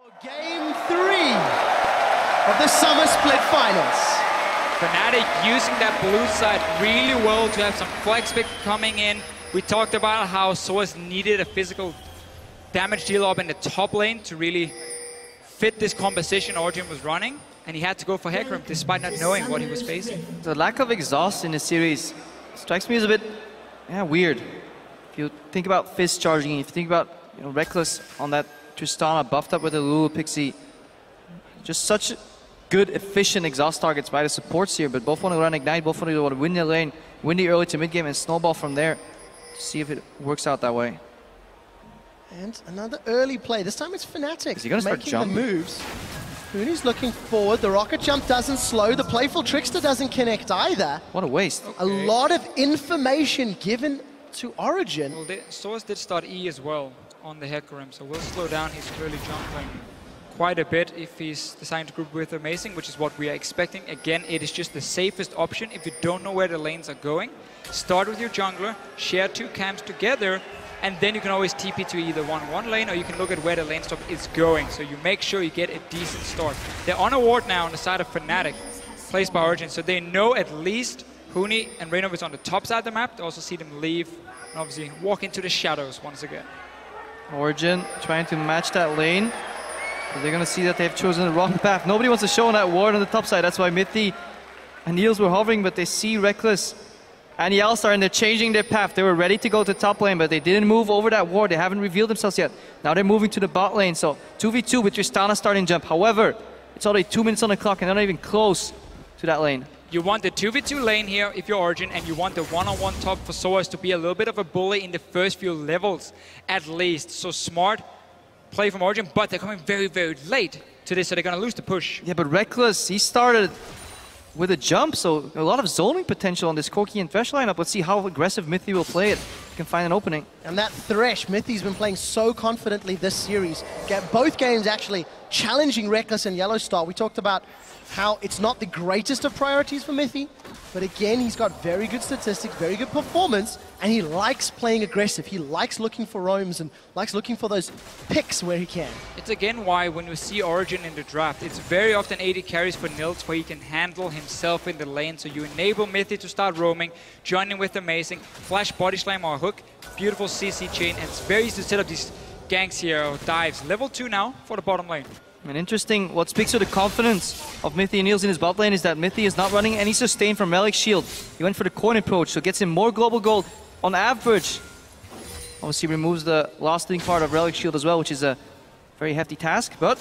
Game 3 of the Summer Split Finals. Fnatic using that blue side really well to have some flex pick coming in. We talked about how soaz needed a physical damage dealer up in the top lane to really fit this composition Origen was running, and he had to go for Hecarim despite not knowing what he was facing. The lack of exhaust in the series strikes me as a bit weird. If you think about Fizz charging, if you think about Reckless on that Tristana buffed up with a Lulu Pixie, just such good, efficient exhaust targets by the supports here, but both want to run Ignite, both want to win the lane, win the early to mid game and snowball from there to see if it works out that way. And another early play. This time it's Fnatic Is he gonna start making jumping? the moves. Hooney's looking forward. The rocket jump doesn't slow. The playful trickster doesn't connect either. What a waste. A lot of information given to Origen. Well, soaz did start E as well on the Hecarim, so we'll slow down his early jungling quite a bit if he's deciding to group with Amazing, which is what we are expecting. Again, it is just the safest option if you don't know where the lanes are going. Start with your jungler, share two camps together, and then you can always TP to either one lane, or you can look at where the lane stop is going. So you make sure you get a decent start. They're on a ward now on the side of Fnatic, placed by Origen, so they know at least Hooney and Reynov is on the top side of the map. They also see them leave and obviously walk into the shadows once again. Origen trying to match that lane. But they're going to see that they've chosen the wrong path. Nobody wants to show on that ward on the top side. That's why Mithy and Niels were hovering, but they see Reckless and Yalstar, and they're changing their path. They were ready to go to top lane, but they didn't move over that ward. They haven't revealed themselves yet. Now they're moving to the bot lane, so 2v2 with Tristana starting jump. However, it's already 2 minutes on the clock, and they're not even close to that lane. You want the 2v2 lane here if you're Origen, and you want the one-on-one top for soaz to be a little bit of a bully in the first few levels, at least. So smart play from Origen, but they're coming very, very late to this, so they're going to lose the push. Yeah, but Reckless, he started with a jump, so a lot of zoning potential on this Corki and Thresh lineup. Let's see how aggressive Mithy will play it. He can find an opening. And that Thresh, Mithy's been playing so confidently this series. Both games actually challenging Reckless and Yellowstar. We talked about how it's not the greatest of priorities for Mithy, but again, he's got very good statistics, very good performance, and he likes playing aggressive. He likes looking for roams and likes looking for those picks where he can. It's again why when you see Origen in the draft, it's very often 80 carries for Nils where he can handle himself in the lane. So you enable Mithy to start roaming, joining with Amazing, flash body slam or hook, beautiful CC chain, and it's very easy to set up these ganks here or dives. Level 2 now for the bottom lane. And interesting, what speaks to the confidence of Mithy and Niels in his bot lane is that Mithy is not running any sustain from Relic's shield. He went for the coin approach, so gets him more global gold on average. Obviously removes the lasting part of Relic's shield as well, which is a very hefty task, but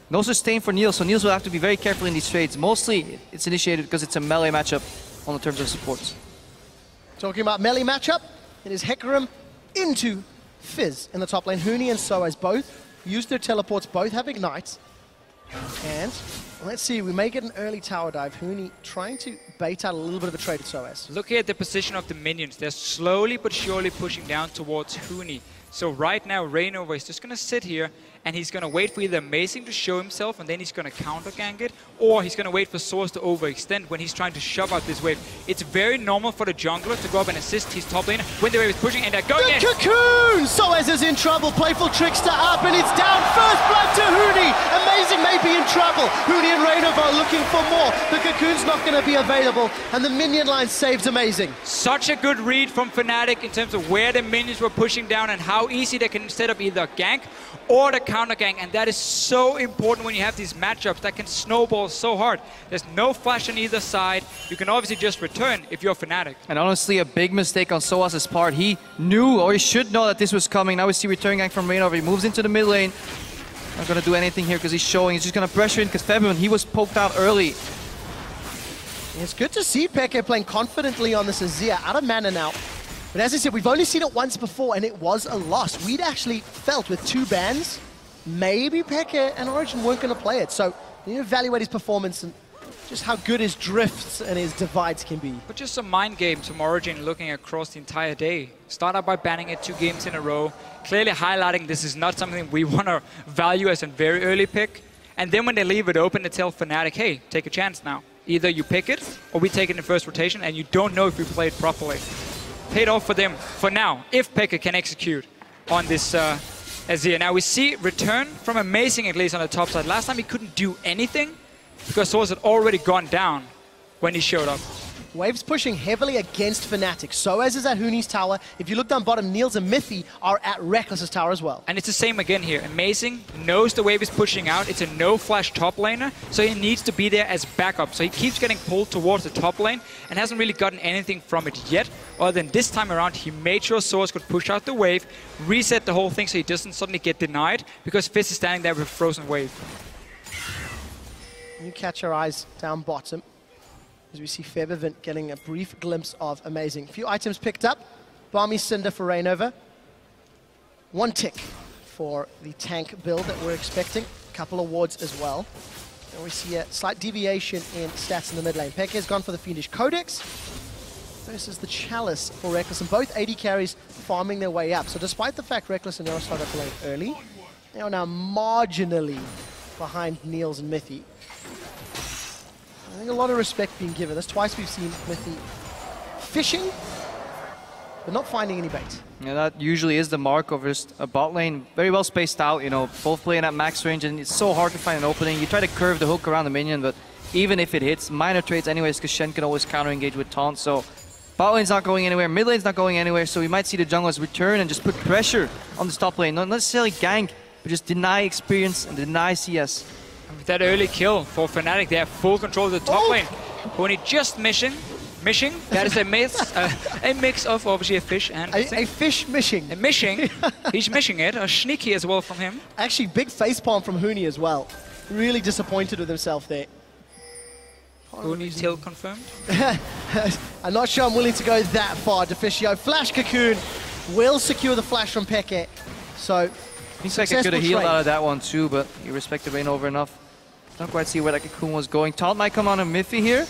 no sustain for Niels, so Niels will have to be very careful in these trades. Mostly it's initiated because it's a melee matchup on the terms of supports. Talking about melee matchup, it is Hecarim into Fizz in the top lane. Hooney and soaz both use their teleports, both have ignites. And let's see, we may get an early tower dive. Hooney trying to bait out a little bit of a trade at soaz. Look at the position of the minions. They're slowly but surely pushing down towards Hooney. So right now, Reynova is just going to sit here and he's going to wait for either Amazing to show himself and then he's going to counter gank it, or he's going to wait for soaz to overextend when he's trying to shove out this wave. It's very normal for the jungler to go up and assist his top laner when the wave is pushing, and they're going in. Cocoon! soaz is in trouble. Playful trickster up and it's down. First blood to Hooney. Amazing may be in trouble. Hooney and Reynova are looking for more. The Cocoon's not going to be available and the minion line saves Amazing. Such a good read from Fnatic in terms of where the minions were pushing down and how easy they can set up either gank or the counter gank, and that is so important when you have these matchups that can snowball so hard. There's no flash on either side. You can obviously just return if you're Fnatic. And honestly, a big mistake on soaz's part. He knew, or he should know, that this was coming. Now we see return gank from Reynova. He moves into the mid lane. Not going to do anything here because he's showing. He's just going to pressure in because February, he was poked out early. It's good to see Peke playing confidently on this Azir. Out of mana now. But as I said, we've only seen it once before and it was a loss. We'd actually felt with 2 bans, maybe Peke and Origen weren't going to play it. So you need to evaluate his performance and just how good his drifts and his divides can be. But just some mind games from Origen looking across the entire day. Start out by banning it 2 games in a row, clearly highlighting this is not something we want to value as a very early pick. And then when they leave it open, they tell Fnatic, hey, take a chance now. Either you pick it or we take it in first rotation, and you don't know if we play it properly. Paid off for them for now, if Pekka can execute on this as here. Now we see return from Amazing, at least on the top side. Last time he couldn't do anything because Source had already gone down when he showed up. Wave's pushing heavily against Fnatic, so as is at Huni's tower. If you look down bottom, Niels and Mithy are at Reckless's tower as well. And it's the same again here. Amazing knows the Wave is pushing out. It's a no-flash top laner, so he needs to be there as backup. So he keeps getting pulled towards the top lane and hasn't really gotten anything from it yet. Other than this time around, he made sure Source could push out the Wave, reset the whole thing so he doesn't suddenly get denied, because Fizz is standing there with a frozen Wave. You catch our eyes down bottom, as we see Febervint getting a brief glimpse of Amazing. A few items picked up. Balmy Cinder for Rainover. 1 tick for the tank build that we're expecting. A couple of wards as well. And we see a slight deviation in stats in the mid lane. Peke has gone for the Fiendish Codex versus the Chalice for Reckless, and both AD carries farming their way up. So despite the fact Reckless and Nero started playing early, they are now marginally behind Niels and Mithy. I think a lot of respect being given. That's twice we've seen Mithy fishing, but not finding any bait. Yeah, that usually is the mark of just a bot lane. Very well spaced out, you know, both playing at max range, and it's so hard to find an opening. You try to curve the hook around the minion, but even if it hits, minor trades anyways, because Shen can always counter-engage with taunt. So bot lane's not going anywhere, mid lane's not going anywhere, so we might see the junglers return and just put pressure on the top lane. Not necessarily gank, but just deny experience and deny CS. And with that early kill for Fnatic, they have full control of the top lane. Only just mishing. That is a mix of obviously a fish and a fish mishing. A mishing. He's mishing it. A sneaky as well from him. Actually, big facepalm from Huni as well. Really disappointed with himself there. Huni tilt confirmed. I'm not sure I'm willing to go that far. Deficio Flash Cocoon will secure the flash from Peke. So Seems like I could have healed out of that one too, but he respected Rainover enough. Don't quite see where that Cocoon was going. Taunt might come on a Mithy here.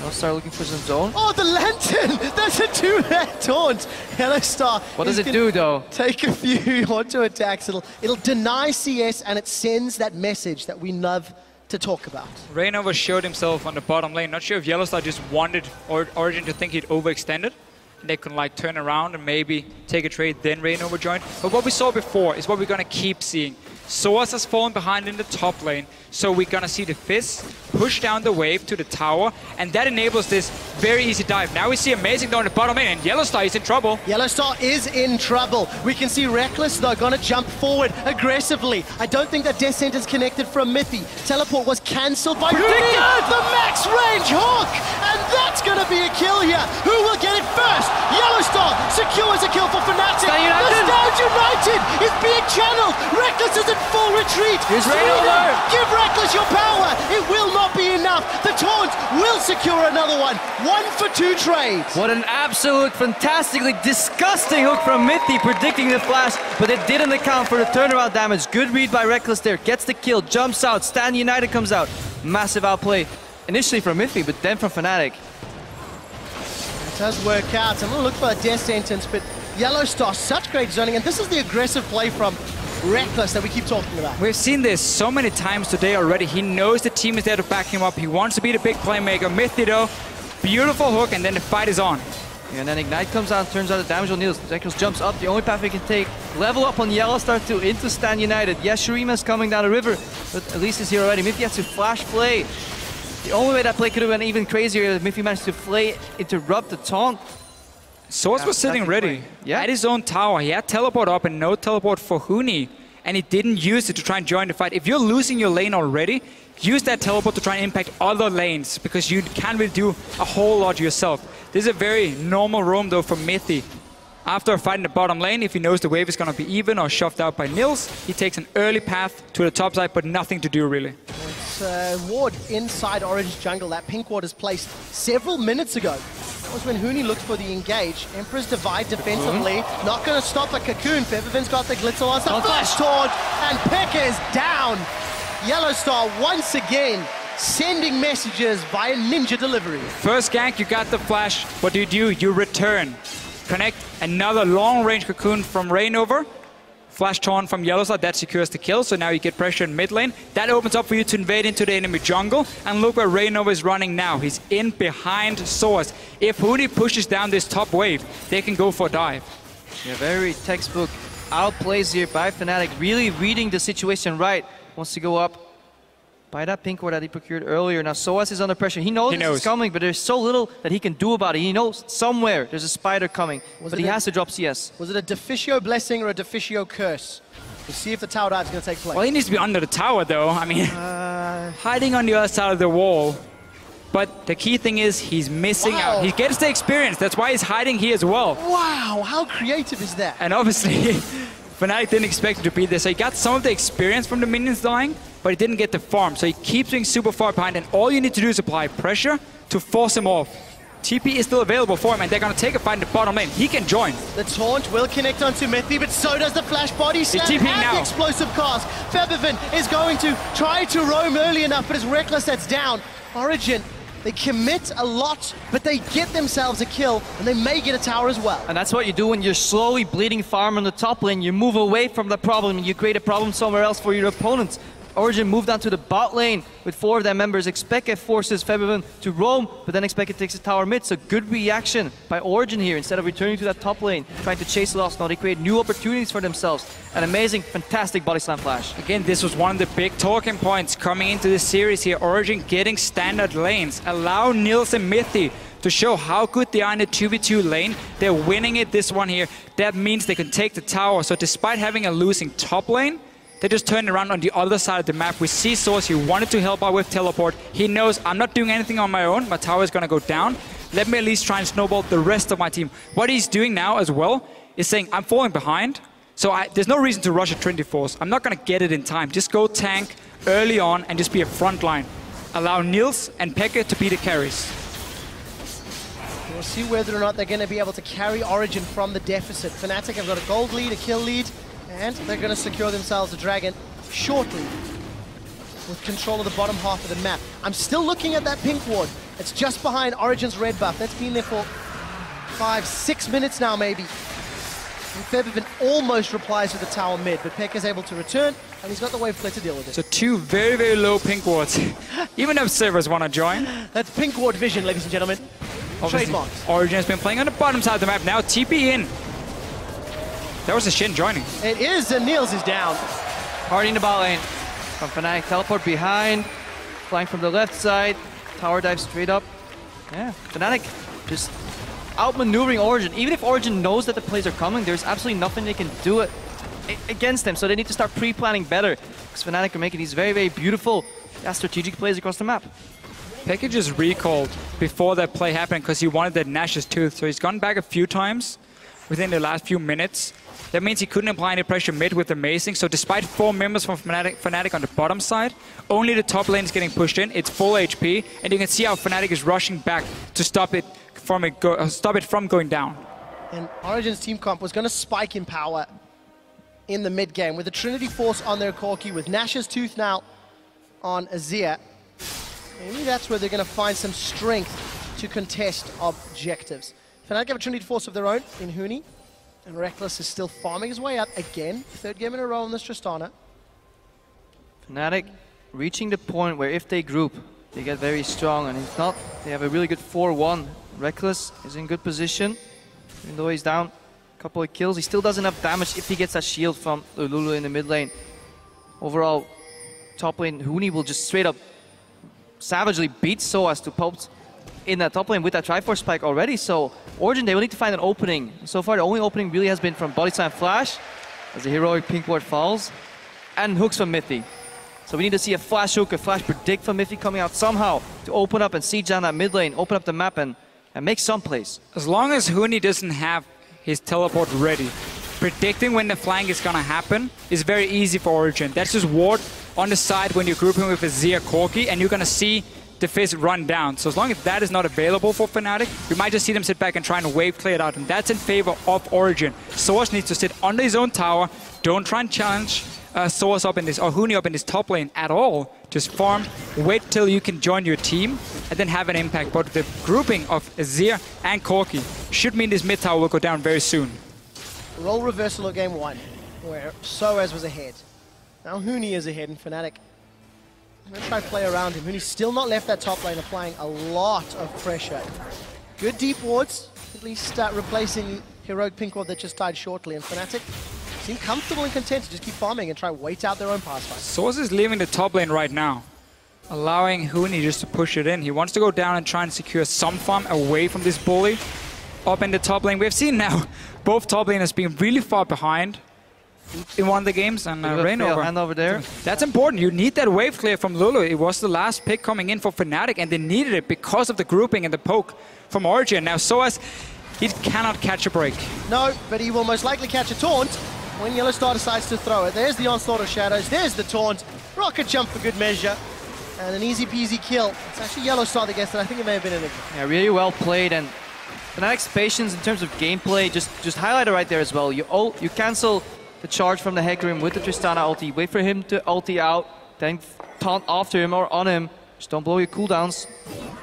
I'll start looking for some zone. Oh, the lantern! That's a 2-hit taunt! Yellow Star. What does it do though? Take a few auto attacks. It'll deny CS, and it sends that message that we love to talk about. Rainover showed himself on the bottom lane. Not sure if Yellow Star just wanted Origin to think he'd overextended. They can like turn around and maybe take a trade, then Rainover joined. But what we saw before is what we're gonna keep seeing. Source has fallen behind in the top lane, so we're gonna see the Fizz push down the wave to the tower, and that enables this very easy dive. Now we see Amazing down the bottom lane, and Yellow Star is in trouble. Yellow Star is in trouble. We can see Reckless though gonna jump forward aggressively. I don't think that Death Sentence connected from Mithy. Teleport was cancelled by Huni. The max range hook, and that's gonna be a kill here. Who will get it first? Yellow Star secures a kill for Fnatic. The Stand United is being channeled. Reckless is in full retreat. Here's Rainover. Give Reckless your power. It will not be enough. The taunt will secure another one. 1 for 2 trades. What an absolute, fantastically disgusting hook from Mithy, predicting the flash, but it didn't account for the turnaround damage. Good read by Reckless there. Gets the kill, jumps out, Stand United comes out. Massive outplay, initially from Mithy, but then from Fnatic. It does work out. I'm going to look for a Death Sentence, but Yellow Star, such great zoning, and this is the aggressive play from Reckless that we keep talking about. We've seen this so many times today already. He knows the team is there to back him up. He wants to be the big playmaker. Mithy though, beautiful hook, and then the fight is on. Yeah, and then Ignite comes out, turns out the damage on Niels. Zekros jumps up, the only path we can take. Level up on Yellow Star 2 into Stand United. Yes, Shurima's coming down the river, but at least he's here already. Mithy has to flash play. The only way that play could have been even crazier is Mithy managed to play, interrupt the taunt. Source was sitting ready at his own tower. He had teleport up and no teleport for Huni, and he didn't use it to try and join the fight. If you're losing your lane already, use that teleport to try and impact other lanes, because you can't really do a whole lot yourself. This is a very normal roam though for Mithy. After a fight in the bottom lane, if he knows the wave is going to be even or shoved out by Nils, he takes an early path to the top side, but nothing to do really. It's ward inside Orange jungle. That pink ward is placed several minutes ago. That was when Huni looked for the engage. Emperor's Divide defensively. Not going to stop a Cocoon. Fevervin's got the Glitzer on. The flash taunt, and Peke is down. Yellow Star once again sending messages via ninja delivery. First gank, you got the flash. What do? You return. Connect another long-range Cocoon from Rainover. Flash taunt from Yellow Star, that secures the kill, so now you get pressure in mid lane. That opens up for you to invade into the enemy jungle, and look where Rainover is running now. He's in behind Source. If Huni pushes down this top wave, they can go for a dive. Yeah, very textbook outplays here by Fnatic, really reading the situation right. Wants to go up by that pink ward that he procured earlier. Now Soaz is under pressure. He knows it's coming, but there's so little that he can do about it. He knows somewhere there's a spider coming, but he has to drop CS. Was it a Deficio blessing or a Deficio curse? We'll see if the tower dive is going to take place. Well, he needs to be under the tower, though. I mean, hiding on the other side of the wall. But the key thing is he's missing out. He gets the experience. That's why he's hiding here as well. Wow, how creative is that? And obviously, Fnatic didn't expect him to be there. So he got some of the experience from the minions dying, but he didn't get the farm. So he keeps being super far behind, and all you need to do is apply pressure to force him off. TP is still available for him, and they're going to take a fight in the bottom lane. He can join. The taunt will connect onto Mithi, but so does the flash body slam and now. the explosive cast. Febiven is going to try to roam early enough, but it's Reckless that's down. Origin, they commit a lot, but they get themselves a kill, and they may get a tower as well. And that's what you do when you're slowly bleeding farm on the top lane. You move away from the problem, and you create a problem somewhere else for your opponents. Origin moved down to the bot lane with 4 of their members. Expected forces Febiven to roam, but then Expected takes the tower mid. So good reaction by Origin here. Instead of returning to that top lane, trying to chase loss, now they create new opportunities for themselves. An amazing, fantastic body slam flash. Again, this was one of the big talking points coming into this series here. Origin getting standard lanes. Allow Nils and Mithi to show how good they are in the 2v2 lane. They're winning it this one here. That means they can take the tower. So despite having a losing top lane, they just turned around on the other side of the map. We see Source, he wanted to help out with teleport. He knows, I'm not doing anything on my own. My tower is going to go down. Let me at least try and snowball the rest of my team. What he's doing now as well is saying, I'm falling behind. So there's no reason to rush a Trinity Force. I'm not going to get it in time. Just go tank early on and just be a front line. Allow Nils and Pekka to be the carries. We'll see whether or not they're going to be able to carry Origin from the deficit. Fnatic have got a gold lead, a kill lead, and they're going to secure themselves a dragon shortly with control of the bottom half of the map. I'm still looking at that pink ward. It's just behind Origin's red buff. That's been there for 5-6 minutes now, maybe. And Febiven almost replies with the tower mid, but Pekka's able to return, and he's got the wave flare to deal with it. So 2 very, very low pink wards. Even observers want to join. That's pink ward vision, ladies and gentlemen. Trademarked. Origin has been playing on the bottom side of the map. Now TP in. That was a Shin joining. It is, and Niels is down. Party in the bot lane from Fnatic. Teleport behind. Flying from the left side. Tower dive straight up. Yeah, Fnatic just outmaneuvering Origin. Even if Origin knows that the plays are coming, there's absolutely nothing they can do against them. So they need to start pre-planning better. Because Fnatic are making these very, very beautiful strategic plays across the map. Pekka just recalled before that play happened because he wanted that Nash's Tooth. So he's gone back a few times within the last few minutes. That means he couldn't apply any pressure mid with Amazing. So despite 4 members from Fnatic on the bottom side, only the top lane is getting pushed in. It's full HP, and you can see how Fnatic is rushing back to stop it from going down. And Origin's team comp was going to spike in power in the mid game with the Trinity Force on their Corki, with Nash's Tooth now on Azir. Maybe that's where they're going to find some strength to contest objectives. Fnatic have a Trinity Force of their own in Huni. And Reckless is still farming his way up again. 3rd game in a row on this Tristana. Fnatic reaching the point where if they group, they get very strong. And if not, they have a really good 4-1. Reckless is in good position. Even though he's down a couple of kills, he still doesn't have damage if he gets that shield from Lulu in the mid lane. Overall, top lane, Huni will just straight up savagely beat Soaz to Popes in that top lane with that Triforce spike already. So Origin, they will need to find an opening. So far, the only opening really has been from Body Slam Flash, as the heroic pink ward falls, and hooks from Mithi. So we need to see a flash hook, a flash predict from Mithi coming out somehow to open up and siege down that mid lane, open up the map and make some plays. As long as Huni doesn't have his teleport ready, predicting when the flank is going to happen is very easy for Origin. That's just ward on the side when you're grouping with a Azir Corki, and you're going to see the Fizz run down. So as long as that is not available for Fnatic, we might just see them sit back and try and wave clear it out, and that's in favor of Origin. Source needs to sit under his own tower. Don't try and challenge Source up in this, or Huni up in this top lane at all. Just farm, wait till you can join your team, and then have an impact. But the grouping of Azir and Corki should mean this mid tower will go down very soon. Role reversal of game 1, where Soaz was ahead. Now Huni is ahead, and Fnatic, I'm going to try to play around him. Huni's still not left that top lane, applying a lot of pressure. Good deep wards, at least replacing heroic pink ward that just died shortly. And Fnatic seem comfortable and content to just keep farming and try and wait out their own pass fight. Source is leaving the top lane right now, allowing Huni just to push it in. He wants to go down and try and secure some farm away from this bully. Up in the top lane, we've seen now both top laners being really far behind in one of the games, and Rain over there. That's important. You need that wave clear from Lulu. It was the last pick coming in for Fnatic, and they needed it because of the grouping and the poke from Origin. Now Soaz, he cannot catch a break. No, but he will most likely catch a taunt when Yellowstar decides to throw it. There's the onslaught of shadows, there's the taunt, rocket jump for good measure, and an easy peasy kill. It's actually Yellowstar that gets it. I think it may have been an impact. Yeah, really well played, and Fnatic's patience in terms of gameplay just highlighted right there as well. You cancel the charge from the Hecarim with the Tristana ulti, wait for him to ulti out, then taunt after him or on him. Just don't blow your cooldowns.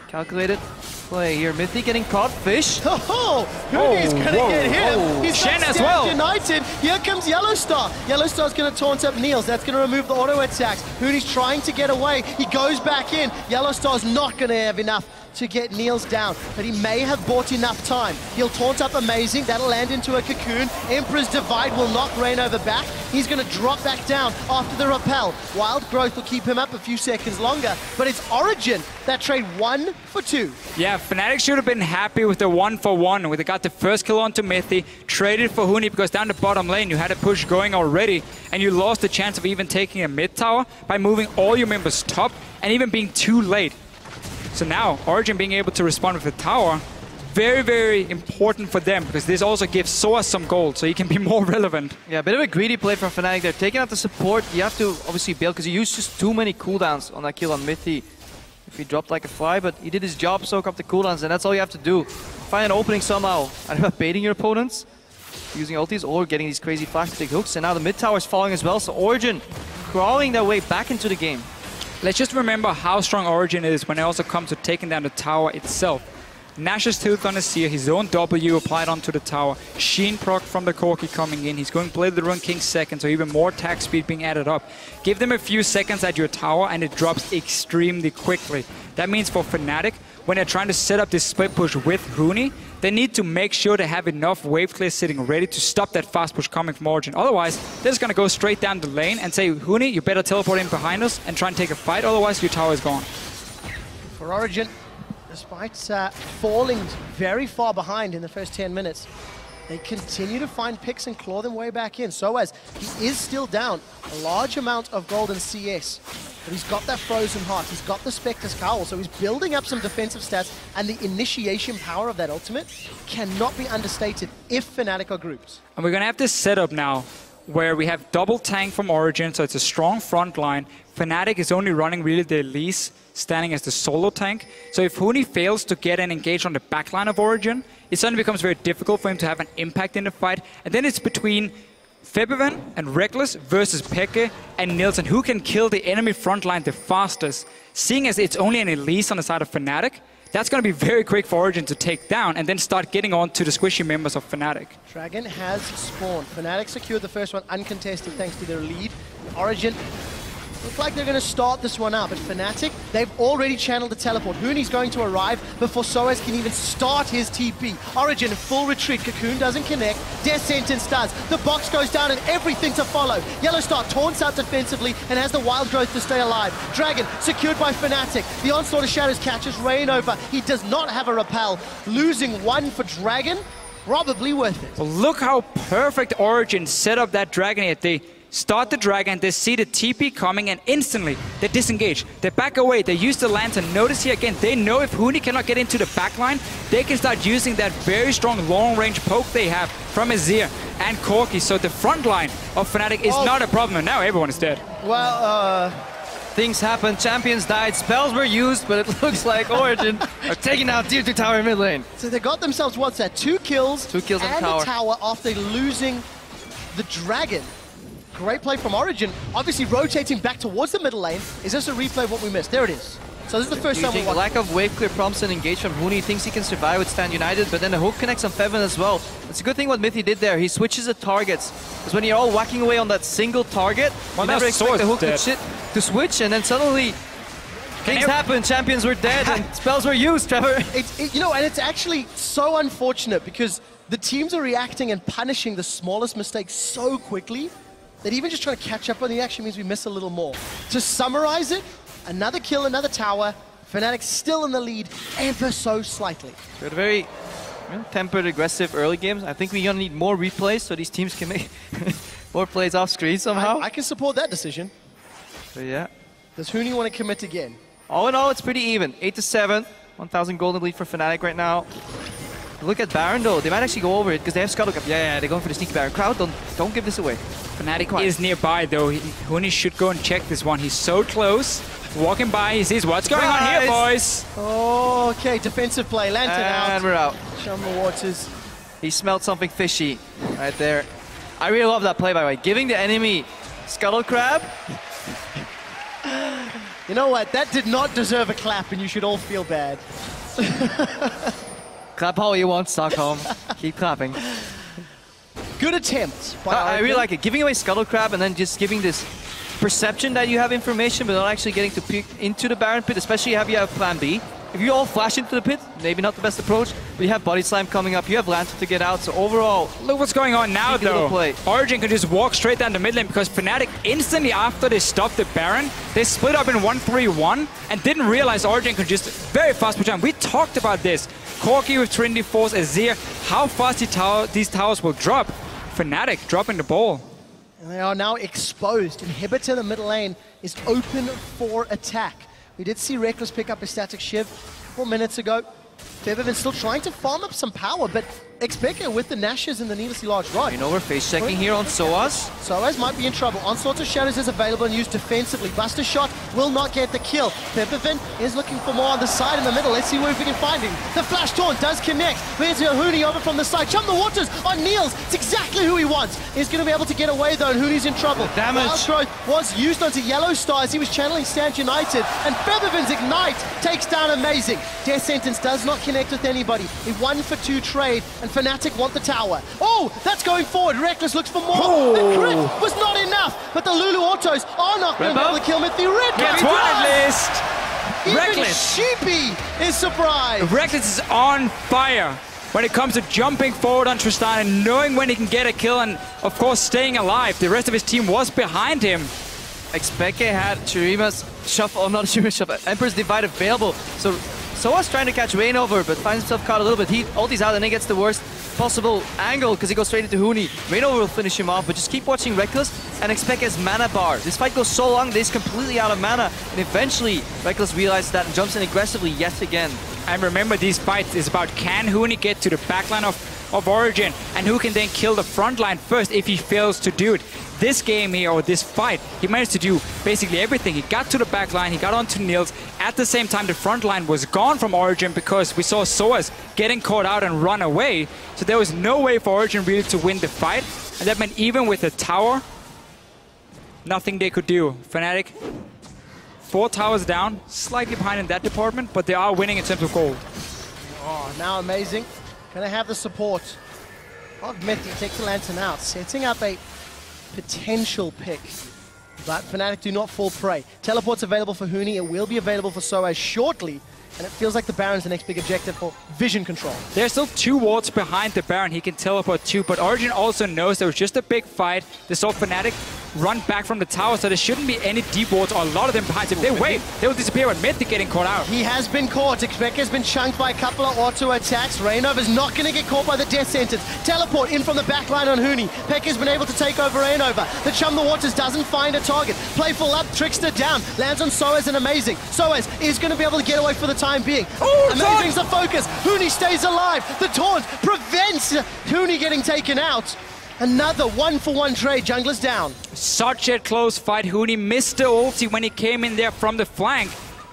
Calculated play here. Mythic getting caught. Fish. Oh, Huni's gonna get him. He's Shen got as well. United. Here comes Yellowstar. Yellowstar's gonna taunt up Niels. That's gonna remove the auto attacks. Huni's trying to get away. He goes back in. Yellowstar's not gonna have enough to get Niels down, but he may have bought enough time. He'll taunt up Amazing. That'll land into a cocoon. Emperor's Divide will knock Rainover back. He's gonna drop back down after the repel. Wild Growth will keep him up a few seconds longer, but it's Origin that trade 1 for 2. Yeah, Fnatic should have been happy with the 1-for-1, where they got the first kill onto Mythi, traded for Huni because down the bottom lane you had a push going already, and you lost the chance of even taking a mid tower by moving all your members top and even being too late. So now, Origin being able to respond with the tower, very, very important for them, because this also gives Soaz some gold, so he can be more relevant. Yeah, a bit of a greedy play from Fnatic. They're taking out the support. You have to obviously bail, because he used just too many cooldowns on that kill on Mythi. If he dropped like a fly, but he did his job, soak up the cooldowns, and that's all you have to do. Find an opening somehow. Either baiting your opponents, using ultis, or getting these crazy flash-stick hooks. And now the mid tower is falling as well, so Origin crawling their way back into the game. Let's just remember how strong Origin is when it also comes to taking down the tower itself. Nash's Tooth on the Seer, his own W applied onto the tower, Sheen proc from the Corki coming in, he's going to play the Rune King second, so even more attack speed being added up. Give them a few seconds at your tower and it drops extremely quickly. That means for Fnatic, when they're trying to set up this split push with Huni, they need to make sure they have enough wave clear sitting ready to stop that fast push coming from Origin. Otherwise, they're just going to go straight down the lane and say, Huni, you better teleport in behind us and try and take a fight, otherwise your tower is gone. For Origin, despite falling very far behind in the first 10 minutes, they continue to find picks and claw them way back in. Soaz, he is still down a large amount of gold and CS, but he's got that Frozen Heart, he's got the Spectre's Cowl, so he's building up some defensive stats, and the initiation power of that ultimate cannot be understated if Fnatic are grouped. And we're going to have this setup now where we have double tank from Origin, so it's a strong front line. Fnatic is only running really the Elise, standing as the solo tank. So if Huni fails to get an engage on the backline of Origin, it suddenly becomes very difficult for him to have an impact in the fight. And then it's between Febiven and Reckless versus Peke and Nielsen, who can kill the enemy front line the fastest. Seeing as it's only an Elise on the side of Fnatic, that's going to be very quick for Origin to take down and then start getting on to the squishy members of Fnatic. Dragon has spawned. Fnatic secured the first one uncontested thanks to their lead. Origin look like they're going to start this one out, but Fnatic, they've already channeled the teleport. Huni's going to arrive before Soaz can even start his TP. Origin, full retreat. Cocoon doesn't connect. Death Sentence does. The box goes down and everything to follow. Yellowstar taunts out defensively and has the Wild Growth to stay alive. Dragon, secured by Fnatic. The Onslaught of Shadows catches Rainover. He does not have a repel. Losing one for Dragon, probably worth it. Well, look how perfect Origin set up that Dragon here. They start the Dragon, they see the TP coming, and instantly they disengage. They back away, they use the lantern. Notice here again, they know if Huni cannot get into the backline, they can start using that very strong long-range poke they have from Azir and Corki. So the front line of Fnatic is not a problem, and now everyone is dead. Well, things happen, champions died, spells were used, but it looks like Origin are taking out Tier 2 tower in mid lane. So they got themselves, what's that, 2 kills? 2 kills and on a tower after losing the Dragon. Great play from Origin, obviously rotating back towards the middle lane. Is this a replay of what we missed? There it is. So this is the first time we lack of wave clear prompts and engage from Huni. Thinks he can survive with Stand United, but then the hook connects on Feven as well. It's a good thing what Mythi did there. He switches the targets. Because when you're all whacking away on that single target, you never expect the hook to switch, and then suddenly things happen. Champions were dead and spells were used, Trevor. You know, and it's actually so unfortunate because the teams are reacting and punishing the smallest mistakes so quickly that even just trying to catch up on the action means we miss a little more. To summarize it, another kill, another tower, Fnatic still in the lead ever so slightly. We had very tempered, aggressive early games. I think we're gonna need more replays so these teams can make more plays off screen somehow. I can support that decision. But yeah. Does Huni want to commit again? All in all, it's pretty even. 8-7, 1,000 golden lead for Fnatic right now. Look at Baron though, they might actually go over it because they have Scuttle Cap. Yeah, they're going for the sneaky Baron. Crowd, don't give this away. Fnatic is nearby though. Huni should go and check this one. He's so close. Walking by, he sees what's going on here, boys. Oh, okay, defensive play. Lantern out. And we're out. Chum the waters. He smelled something fishy right there. I really love that play, by the way. Giving the enemy Scuttle Crab. You know what? That did not deserve a clap, and you should all feel bad. Clap all you want, Stockholm. Keep clapping. Good attempt. I really like it. Giving away Scuttle Crab and then just giving this perception that you have information, but not actually getting to peek into the Baron pit, especially if you have plan B. If you all flash into the pit, maybe not the best approach, but you have Body Slam coming up, you have Lantern to get out, so overall... Look what's going on now though. Origin can just walk straight down the mid lane because Fnatic instantly after they stopped the Baron, they split up in 1-3-1 and didn't realize Origin could just very fast push down. We talked about this. Corki with Trinity Force, Azir, how fast these towers will drop. Fnatic dropping the ball. And they are now exposed. Inhibitor in the middle lane is open for attack. We did see Reckless pick up a static shiv 4 minutes ago. Febiven still trying to farm up some power, but Xpeke with the Nashes and the needlessly large rod. You know, we're face checking here on Soaz. Soaz might be in trouble. Onslaught of Shadows is available and used defensively. Buster Shot will not get the kill. Febiven is looking for more on the side in the middle. Let's see where we can find him. The Flash Taunt does connect. There's Huni over from the side. Chum the waters on Niels. It's exactly who he wants. He's going to be able to get away though, and Huni's in trouble. The damage. Wild Growth was used onto Yellow Star as he was channeling Stand United, and Febiven's Ignite takes down Amazing. Death Sentence does not connect with anybody. A 1-for-2 trade, and Fnatic want the tower. Oh, that's going forward. Reckless looks for more. Oh. The crit was not enough, but the Lulu autos are not going to be able to kill Myth. The red Gets one at least. Even Reckless. Sheepy is surprised. Reckless is on fire when it comes to jumping forward on Tristan and knowing when he can get a kill and, of course, staying alive. The rest of his team was behind him. Xpeke had Chirima's shuffle, not Chirima's shuffle, Emperor's Divide available. So Soaz trying to catch Rain over, but finds himself caught a little bit. He ultis out and then gets the worst possible angle because he goes straight into Huni. Rain over will finish him off, but just keep watching Reckless and Xpeke's mana bar. This fight goes so long, they're completely out of mana, and eventually Reckless realizes that and jumps in aggressively yet again. And remember, these fights is about can Huni get to the backline of Origin and who can then kill the front line first if he fails to do it. This game here, or this fight, he managed to do basically everything. He got to the back line, he got onto Niels. At the same time, the front line was gone from Origin because we saw Soaz getting caught out and run away. So there was no way for Origin really to win the fight. And that meant even with the tower, nothing they could do. Fnatic, 4 towers down, slightly behind in that department, but they are winning in terms of gold. Oh, now Amazing. Gonna have the support of Myth. He takes the Lantern out, setting up a potential pick. But Fnatic do not fall prey. Teleport's available for Huni. It will be available for Soaz shortly. And it feels like the Baron's the next big objective for vision control. There's still 2 wards behind the Baron he can teleport to, but Origin also knows there was just a big fight. They saw Fnatic run back from the tower, so there shouldn't be any deep wards or a lot of them behind. If they wait, they will disappear with Myth getting caught out. He has been caught. Xpeke has been chunked by a couple of auto attacks. Rainover's not going to get caught by the death sentence. Teleport in from the back line on Huni. Pekka's been able to take over Rainover. The Chum the Waters doesn't find a target. Playful up, Trickster down. Lands on Soaz and Amazing. Soaz is going to be able to get away for the time being. Oh, Amazing's the focus. Huni stays alive. The taunt prevents Huni getting taken out. Another 1-for-1 trade. Jungler's down. Such a close fight. Huni missed the ulti when he came in there from the flank,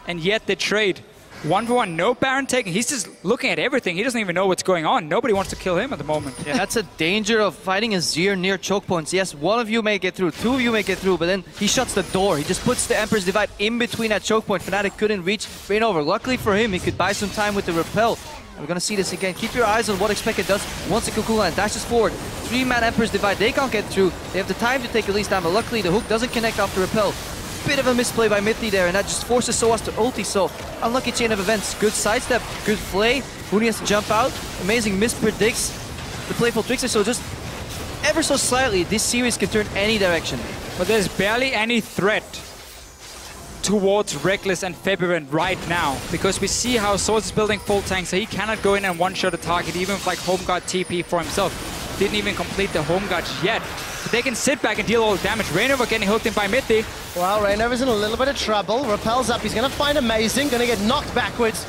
and yet the trade. 1-for-1, no Baron taking. He's just looking at everything. He doesn't even know what's going on. Nobody wants to kill him at the moment. Yeah, that's a danger of fighting Azir near choke points. Yes, one of you may get through, 2 of you may get through, but then he shuts the door. He just puts the Emperor's Divide in between that choke point. Fnatic couldn't reach Rain over. Luckily for him, he could buy some time with the repel. And we're gonna see this again. Keep your eyes on what Xpeke does once the Cuckoo Land dashes forward. 3-man Emperor's Divide, they can't get through. They have the time to take at least down, but luckily the hook doesn't connect after repel. Bit of a misplay by Mithy there, and that just forces Soaz to ulti, so unlucky chain of events. Good sidestep, good flay. Huni has to jump out. Amazing mispredicts. the playful trickster, so just ever so slightly, this series can turn any direction. But there's barely any threat towards Reckless and Febiven right now, because we see how Source is building full tanks, so he cannot go in and one-shot a target, even with like Home Guard TP for himself. Didn't even complete the Home Guard yet. But they can sit back and deal all the damage. Rainover getting hooked in by Mithy. Well, Rainover's in a little bit of trouble. Repels up, he's gonna find Amazing, gonna get knocked backwards.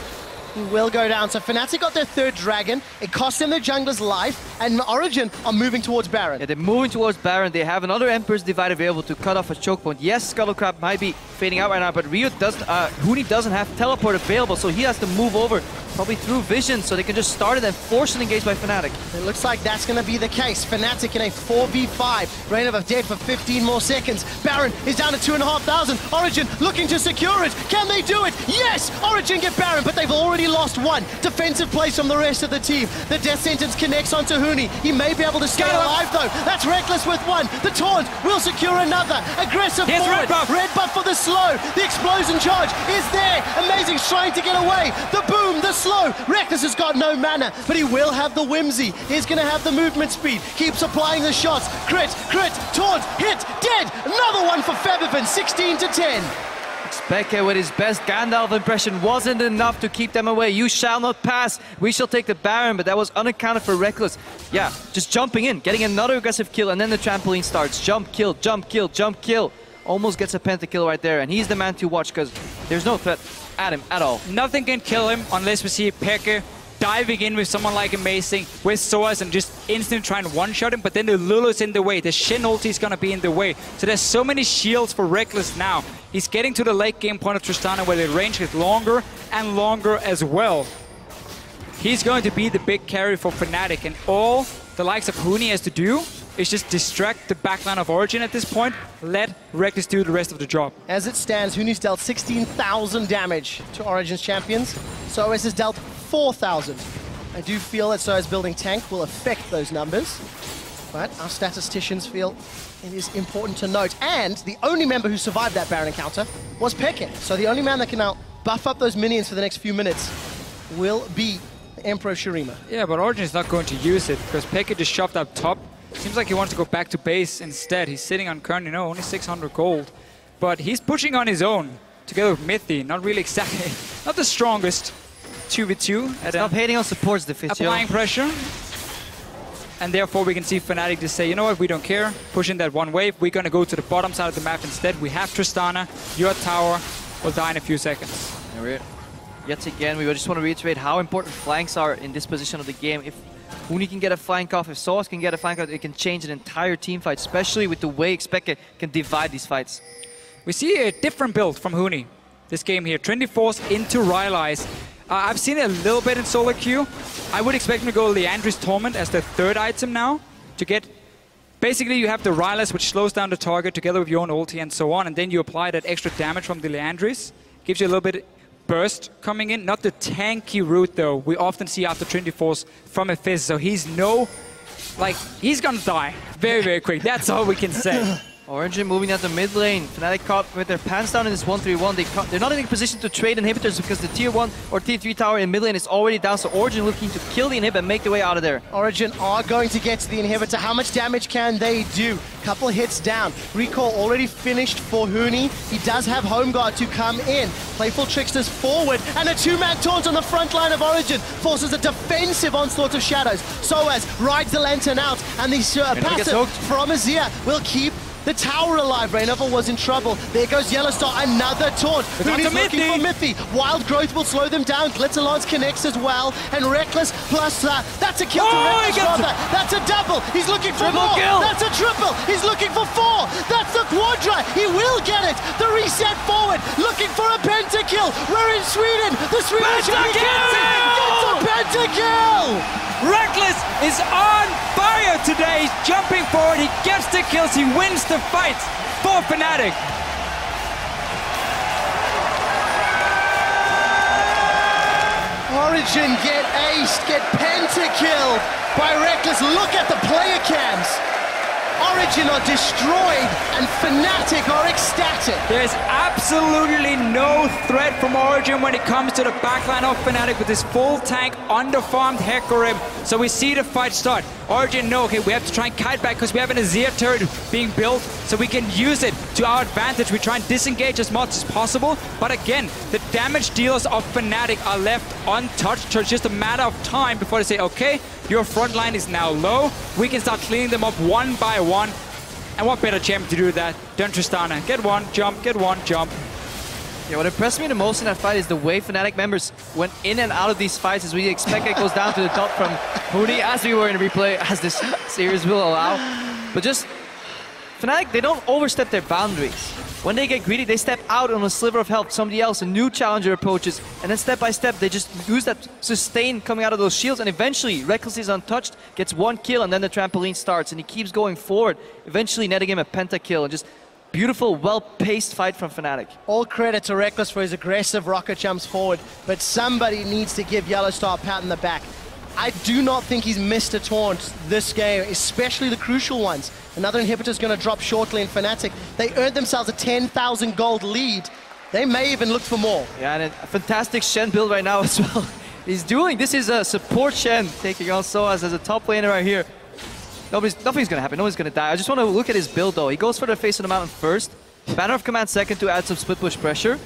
He will go down. So Fnatic got their third dragon. It cost them their jungler's life, and Origin are moving towards Baron. Yeah, they're moving towards Baron. They have another Emperor's Divide available to cut off a choke point. Yes, Scuttlecrab might be fading out right now, but Riot doesn't, Huni doesn't have teleport available, so he has to move over, probably through vision, so they can just start it and force an engage by Fnatic. It looks like that's going to be the case. Fnatic in a 4v5. Rainover dead for 15 more seconds. Baron is down to 2,500. Origin looking to secure it. Can they do it? Yes! Origin get Baron, but they've already lost one. Defensive plays from the rest of the team. The death sentence connects onto Huni. He may be able to stay alive though. That's Reckless with one. The taunt will secure another. Aggressive forward. Red buff for the slow. The explosion charge is there. Amazing's trying to get away. The boom, the slow. Reckless has got no mana, but he will have the whimsy. He's going to have the movement speed. Keeps applying the shots. Crit, taunt, hit, dead. Another one for Febiven, 16-10. Speke with his best Gandalf impression wasn't enough to keep them away. You shall not pass. We shall take the Baron, but that was unaccounted for Reckless. Yeah, just jumping in, getting another aggressive kill, and then the trampoline starts. Jump, kill, jump, kill, jump, kill. Almost gets a pentakill right there, and he's the man to watch because there's no threat at him at all. Nothing can kill him unless we see Peke diving in with someone like Amazing, with Soas, and just instantly trying to one-shot him, but then the Lulu's in the way, the Shin ulti is gonna be in the way. So there's so many shields for Reckless now. He's getting to the late game point of Tristana where the range gets longer and longer as well. He's going to be the big carry for Fnatic, and all the likes of Huni has to do is just distract the backline of Origin at this point, let Reckless do the rest of the job. As it stands, Huni's dealt 16,000 damage to Origin's champions. Soas has dealt 4,000. I do feel that Soas building tank will affect those numbers, but our statisticians feel it is important to note. And the only member who survived that Baron encounter was Peke. So the only man that can now buff up those minions for the next few minutes will be Emperor Shurima. Yeah, but Origin is not going to use it because Peke just shoved up top. Seems like he wants to go back to base instead. He's sitting on currently, only 600 gold. But he's pushing on his own together with Mithy. Not really exactly, not the strongest 2v2. Stop hating on supports, the Fitch. Applying pressure. And therefore we can see Fnatic just say, you know what, we don't care. Pushing that one wave. We're going to go to the bottom side of the map instead. We have Tristana. Your tower will die in a few seconds. Yet again, we just want to reiterate how important flanks are in this position of the game. If Huni can get a flank off, if Soas can get a flank off, it can change an entire team fight, especially with the way Speke can divide these fights. We see a different build from Huni this game here. Trinity Force into Rylai's. I've seen it a little bit in solo queue. I would expect him to go Liandry's Torment as the third item now to get... Basically, you have the Rylai's, which slows down the target together with your own ulti and so on, and then you apply that extra damage from the Liandry's. Gives you a little bit burst coming in. Not the tanky route, though, we often see after Trinity Force from a Fizz. So he's he's gonna die very, very quick. That's all we can say. Origin moving down the mid lane. Fnatic caught with their pants down in this 1-3-1. They're not in a position to trade inhibitors because the tier 1 or tier 3 tower in mid lane is already down, so Origin looking to kill the inhib and make their way out of there. Origin are going to get to the inhibitor. How much damage can they do? Couple hits down. Recall already finished for Huni. He does have Home Guard to come in. Playful Tricksters forward, and a two-man taunt on the front line of Origin forces a defensive onslaught of shadows. Soas rides the lantern out, and the passive from Azir will keep the tower alive. Rainover was in trouble. There goes Yellowstar, another taunt. Huni's looking for Mithy. Wild Growth will slow them down. Glitzerlance connects as well. And Reckless plus that's a kill to Reckless rather. That's a double. He's looking for more. Kill. That's a triple. He's looking for 4. That's the quadra. He will get it. The reset forward. Looking for a pentakill. We're in Sweden. The Swedish gets a pentakill. Reckless is on fire today. He's jumping forward. He gets the kills. He wins the fight for Fnatic. Origin get aced, get pentakill by Reckless. Look at the player cams. Origin are destroyed, and Fnatic are ecstatic. There's absolutely no threat from Origin when it comes to the backline of Fnatic with this full tank, underfarmed Hecarim. So we see the fight start. Origin know, okay, we have to try and kite back because we have an Azir turret being built, so we can use it to our advantage. We try and disengage as much as possible, but again, the damage dealers of Fnatic are left untouched, so it's just a matter of time before they say, okay, your front line is now low, we can start cleaning them up one by one. And what better champion to do that than Tristana? Get one, jump, get one, jump. Yeah, what impressed me the most in that fight is the way Fnatic members went in and out of these fights, as we expect it goes down to the top from Huni, as we were in the replay, as this series will allow. But just, Fnatic, they don't overstep their boundaries. When they get greedy, they step out on a sliver of health, somebody else, a new challenger approaches, and then step by step, they just use that sustain coming out of those shields, and eventually, Reckless is untouched, gets one kill, and then the trampoline starts, and he keeps going forward, eventually netting him a pentakill, and just beautiful, well-paced fight from Fnatic. All credit to Reckless for his aggressive rocket jumps forward, but somebody needs to give Yellowstar a pat in the back. I do not think he's missed a taunt this game, especially the crucial ones. Another inhibitor is going to drop shortly in Fnatic. They earned themselves a 10,000 gold lead. They may even look for more. Yeah, and a fantastic Shen build right now as well. This is a support Shen, taking on Soaz as a top laner right here. Nothing's going to happen, nobody's going to die. I just want to look at his build though. He goes for the face of the mountain first, Banner of Command second to add some split push pressure.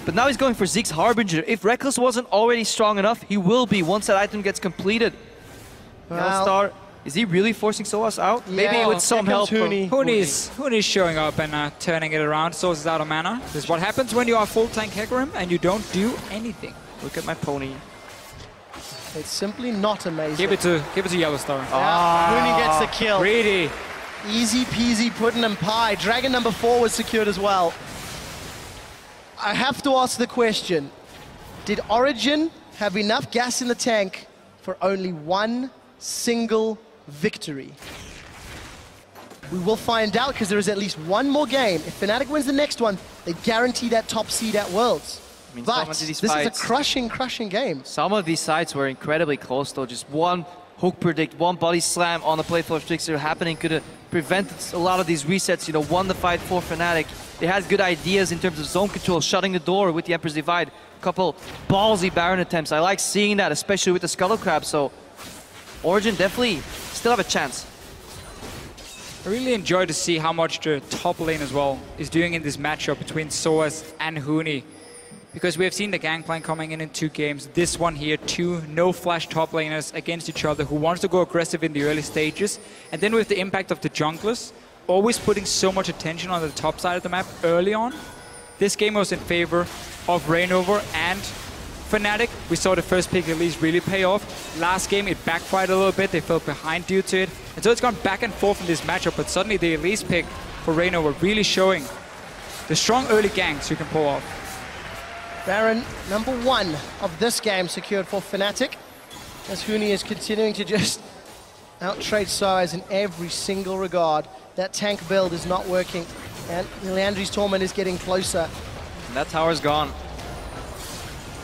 But now he's going for Zeke's Harbinger. If Reckless wasn't already strong enough, he will be once that item gets completed. Yellowstar, is he really forcing Soaz out? Yeah, maybe with some help from Huni's showing up and turning it around. Soaz is out of mana. This is what happens when you are full tank Hecarim and you don't do anything. Look at my pony. It's simply not amazing. Give it to Yellowstar. Huni gets the kill. Greedy. Easy peasy pudding and pie. Dragon number 4 was secured as well. I have to ask the question, did Origin have enough gas in the tank for only one single victory? We will find out because there is at least one more game. If Fnatic wins the next one, they guarantee that top seed at Worlds. I mean, but this is a crushing game. Some of these sides were incredibly close though. Just one hook predict, one body slam on the playful of Trickster happening could have prevented a lot of these resets, you know, won the fight for Fnatic. They had good ideas in terms of zone control, shutting the door with the Emperor's Divide. A couple ballsy Baron attempts. I like seeing that, especially with the Scuttle Crab, so Origin definitely still have a chance. I really enjoy to see how much the top lane as well is doing in this matchup between Soaz and Huni. Because we have seen the Gangplank coming in 2 games. This one here, 2 no-flash top laners against each other who wants to go aggressive in the early stages. And then with the impact of the junglers, always putting so much attention on the top side of the map early on. This game was in favor of Reignover and Fnatic. We saw the first pick at least really pay off. Last game it backfired a little bit, they fell behind due to it. And so it's gone back and forth in this matchup, but suddenly the Elise pick for Reignover really showing the strong early ganks you can pull off. Baron number 1 of this game secured for Fnatic, as Huni is continuing to just outtrade Soaz in every single regard. That tank build is not working, and Leandri's Torment is getting closer. And that tower's gone.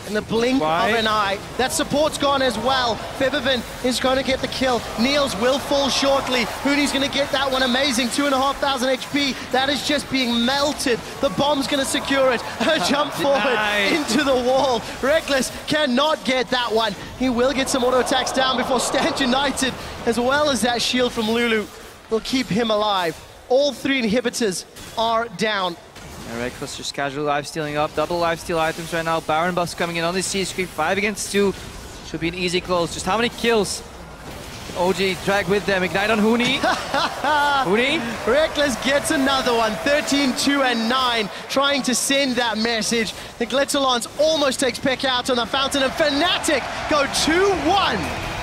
In the blink of an eye, that support's gone as well. Fibivin is going to get the kill. Niels will fall shortly. Huni's going to get that one. Amazing, 2,500 HP. That is just being melted. The bomb's going to secure it. A jump forward into the wall. Reckless cannot get that one. He will get some auto attacks down before Stand United, as well as that shield from Lulu, will keep him alive. All 3 inhibitors are down. And Reckless just casual lifestealing up, double lifesteal items right now. Baron buffs coming in on the C-Screen, 5 against 2. Should be an easy close. Just how many kills can OG drag with them? Ignite on Huni. Huni. Reckless gets another one, 13, 2, and 9, trying to send that message. The Glitzalons almost takes Peck out on the fountain, and Fnatic go 2-1.